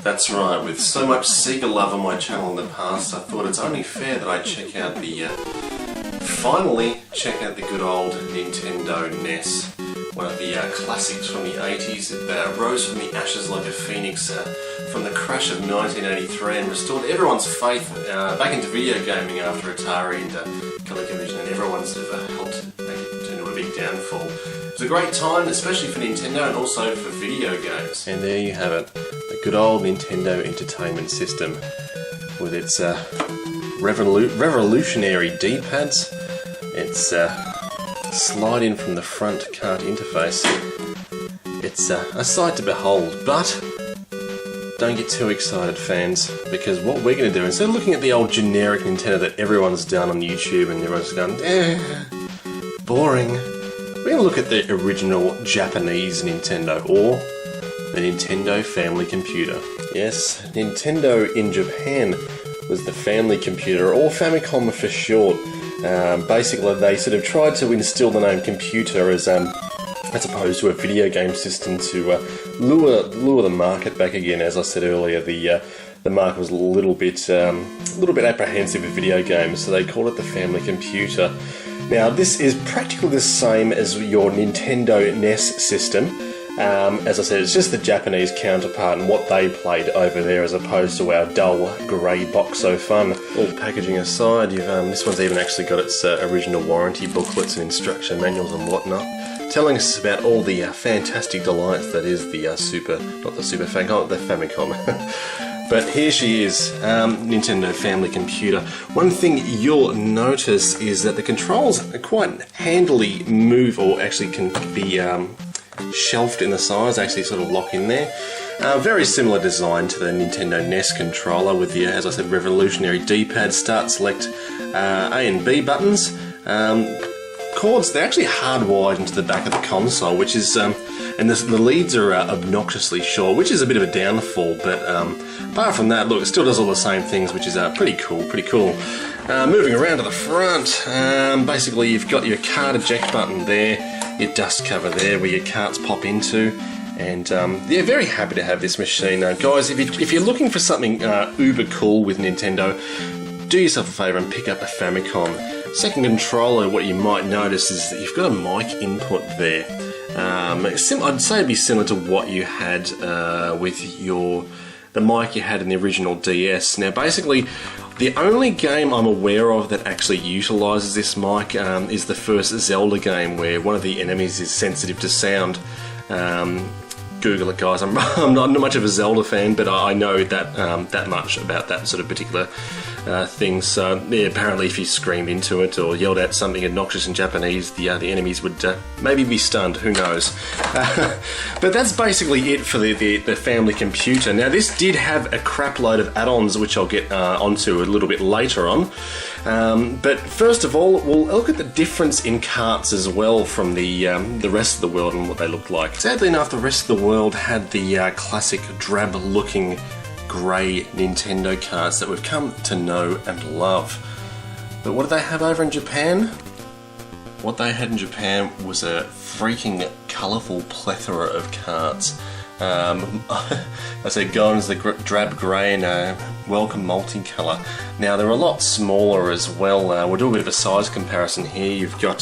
That's right, with so much Sega love on my channel in the past, I thought it's only fair that I finally check out the good old Nintendo NES. One of the classics from the 80s. It rose from the ashes like a phoenix from the crash of 1983 and restored everyone's faith back into video gaming after Atari and ColecoVision, and everyone's sort of helped make it turn into a big downfall. It was a great time, especially for Nintendo and also for video games. And there you have it, the good old Nintendo Entertainment System with its revolutionary D-pads, its slide in from the front cart interface. It's a sight to behold, but don't get too excited, fans, because what we're going to do, instead of looking at the old generic Nintendo that everyone's done on YouTube and everyone's gone, boring, we're going to look at the original Japanese Nintendo, or the Nintendo Family Computer. Yes, Nintendo in Japan was the family computer, or Famicom for short. Basically, they sort of tried to instill the name computer as opposed to a video game system to lure the market back again. As I said earlier, the market was a little bit apprehensive with video games, so they called it the family computer. Now, this is practically the same as your Nintendo NES system. As I said, it's just the Japanese counterpart and what they played over there as opposed to our dull grey Boxo-Fun. All packaging aside, this one's even actually got its original warranty booklets and instruction manuals and whatnot, telling us about all the fantastic delights that is the the Famicom. But here she is, Nintendo Family Computer. One thing you'll notice is that the controls quite handily move, or actually can be shelved in the sides, actually sort of lock in there. Very similar design to the Nintendo NES controller with the, as I said, revolutionary D-pad, start, select, A and B buttons. Cords, they're actually hardwired into the back of the console, which is, and the leads are obnoxiously short, which is a bit of a downfall, but apart from that, look, it still does all the same things, which is pretty cool. Moving around to the front, basically you've got your card eject button there, your dust cover there where your carts pop into, and yeah, very happy to have this machine. Guys, if you're looking for something uber cool with Nintendo, do yourself a favour and pick up a Famicom. Second controller, what you might notice is that you've got a mic input there. I'd say it'd be similar to what you had with the mic you had in the original DS. Now, basically, the only game I'm aware of that actually utilises this mic is the first Zelda game, where one of the enemies is sensitive to sound. Google it, guys. I'm not much of a Zelda fan, but I know that much about that sort of particular thing. So yeah, apparently if you screamed into it or yelled out something obnoxious in Japanese, the enemies would maybe be stunned, who knows. But that's basically it for the family computer. Now, this did have a crap load of add-ons, which I'll get onto a little bit later on. But first of all, we'll look at the difference in carts as well from the rest of the world and what they looked like. Sadly enough, the rest of the world had the classic drab-looking grey Nintendo carts that we've come to know and love. But what did they have over in Japan? What they had in Japan was a freaking colourful plethora of carts. I said going as the drab grey and welcome multicolour. Now, they're a lot smaller as well. We'll do a bit of a size comparison here. You've got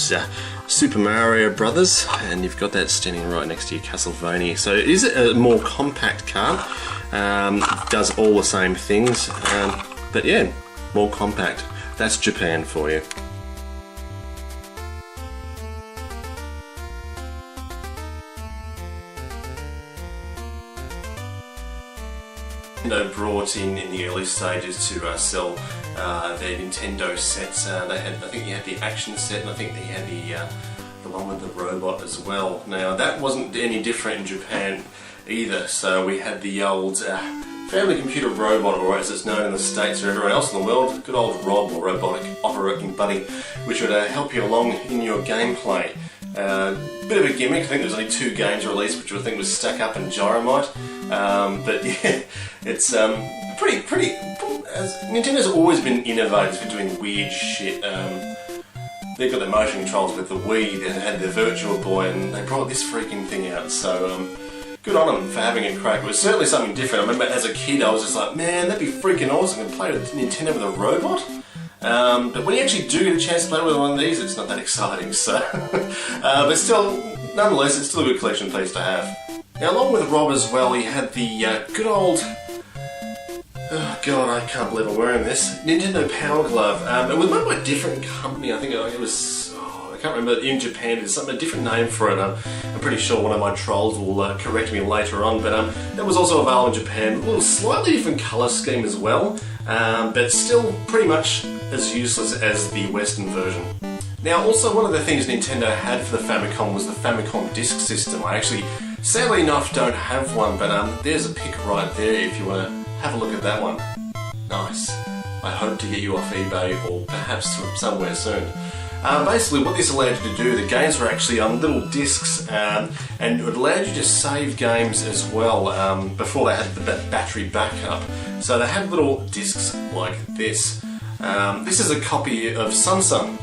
Super Mario Brothers, and you've got that standing right next to your Castlevania. So it is a more compact cart. Does all the same things, but yeah, more compact. That's Japan for you. Nintendo brought in the early stages to sell their Nintendo sets. I think you had the action set, and I think they had the one with the robot as well. Now, that wasn't any different in Japan either. So we had the old family computer robot, or as it's known in the States or everywhere else in the world, good old Rob, or robotic operating buddy, which would help you along in your gameplay. Bit of a gimmick. I think there's only 2 games released, which I think was Stack Up and Gyromite. But yeah, it's pretty. Nintendo's always been innovative for doing weird shit. They've got their motion controls with the Wii. They had their Virtual Boy, and they brought this freaking thing out. So good on them for having a crack. It was certainly something different. I remember as a kid I was just like, man, that'd be freaking awesome to play with Nintendo with a robot. But when you actually do get a chance to play with one of these, it's not that exciting, so... but still, nonetheless, it's still a good collection piece to have. Now, along with Rob as well, he had the good old... Oh god, I can't believe I'm wearing this. Nintendo Power Glove. It was made by a different company. I think it was... Oh, I can't remember. In Japan, there's a different name for it. I'm pretty sure one of my trolls will correct me later on. But that was also available in Japan. A little slightly different colour scheme as well. But still pretty much as useless as the Western version. Now, also one of the things Nintendo had for the Famicom was the Famicom disk system. I actually, sadly enough, don't have one, but there's a pic right there if you want to have a look at that one. Nice. I hope to get you off eBay or perhaps from somewhere soon. Basically, what this allowed you to do, the games were actually on little discs, and it allowed you to save games as well before they had the battery backup. So they had little discs like this. This is a copy of Samsung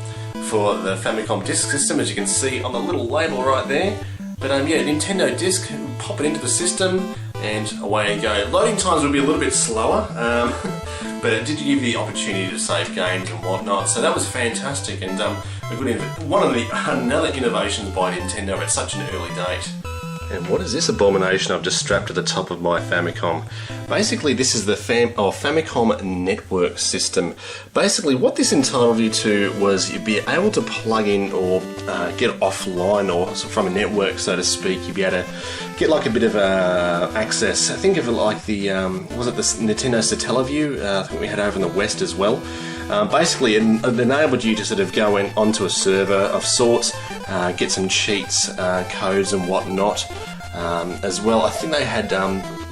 for the Famicom disk system, as you can see on the little label right there. But yeah, Nintendo disc, pop it into the system, and away you go. Loading times would be a little bit slower, but it did give you the opportunity to save games and whatnot, so that was fantastic, and another innovations by Nintendo at such an early date. And what is this abomination I've just strapped to the top of my Famicom? Basically, this is the Famicom network system. Basically, what this entitled you to was you'd be able to plug in or get offline, or from a network, so to speak. You'd be able to get like a bit of access. Think of it like the, was it the Nintendo Satellaview? I think we had over in the West as well. Basically, it enabled you to sort of go onto a server of sorts, get some cheats, codes and whatnot as well. I think they had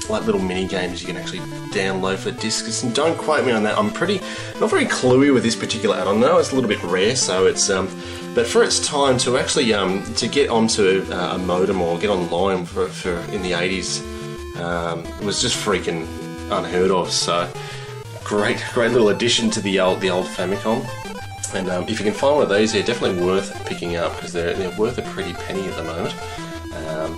like little mini games you can actually download for the discs, and don't quote me on that. I'm not very cluey with this particular add-on though. It's a little bit rare, so it's but for its time to actually to get onto a modem or get online for in the 80s, it was just freaking unheard of. So great little addition to the old Famicom. And if you can find one of these, they're definitely worth picking up because they're worth a pretty penny at the moment.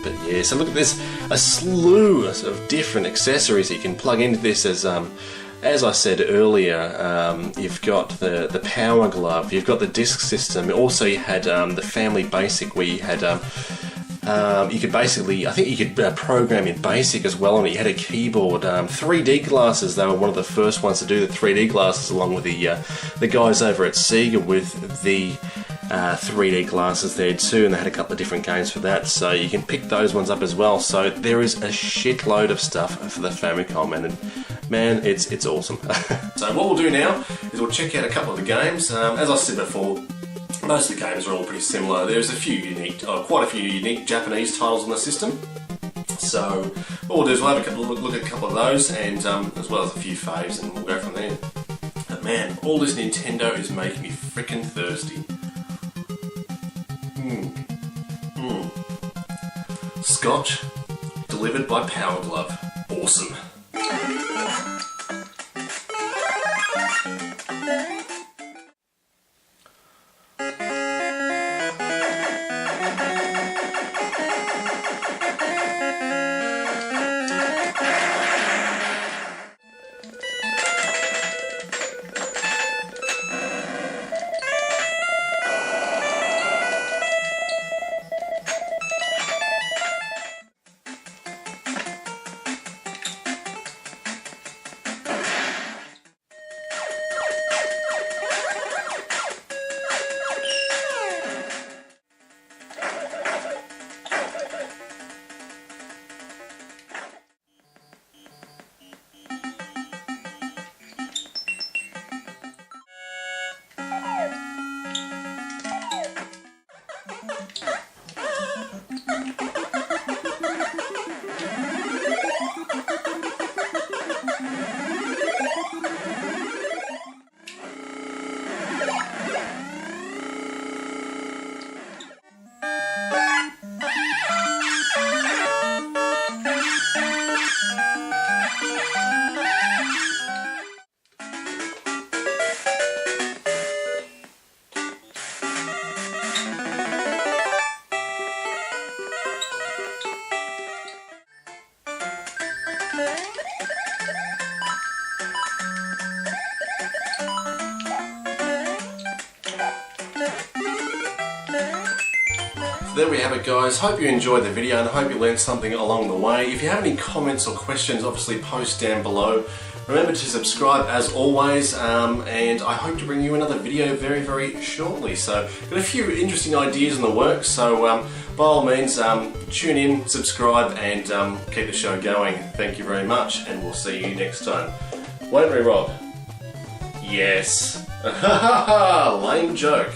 But yeah, so look at this, a slew of different accessories that you can plug into this. As I said earlier, you've got the Power Glove, you've got the disc system. Also, you had the Family Basic, where you had you could basically, I think you could program in BASIC as well on it. You had a keyboard, 3D glasses. They were one of the first ones to do the 3D glasses, along with the guys over at Sega with the 3D glasses there too, and they had a couple of different games for that, so you can pick those ones up as well. So there is a shitload of stuff for the Famicom, and man, it's awesome. So what we'll do now is we'll check out a couple of the games. As I said before, most of the games are all pretty similar. There's quite a few unique Japanese titles on the system. So what we'll do is we'll have look at a couple of those, and as well as a few faves, and we'll go from there. But man, all this Nintendo is making me freaking thirsty. Scotch, delivered by Power Glove. Awesome. There we have it, guys. Hope you enjoyed the video and I hope you learned something along the way. If you have any comments or questions, obviously post down below. Remember to subscribe as always, and I hope to bring you another video very, very shortly. So, got a few interesting ideas in the works, so by all means, tune in, subscribe, and keep the show going. Thank you very much, and we'll see you next time. Won't we, Rob? Yes. Lame joke.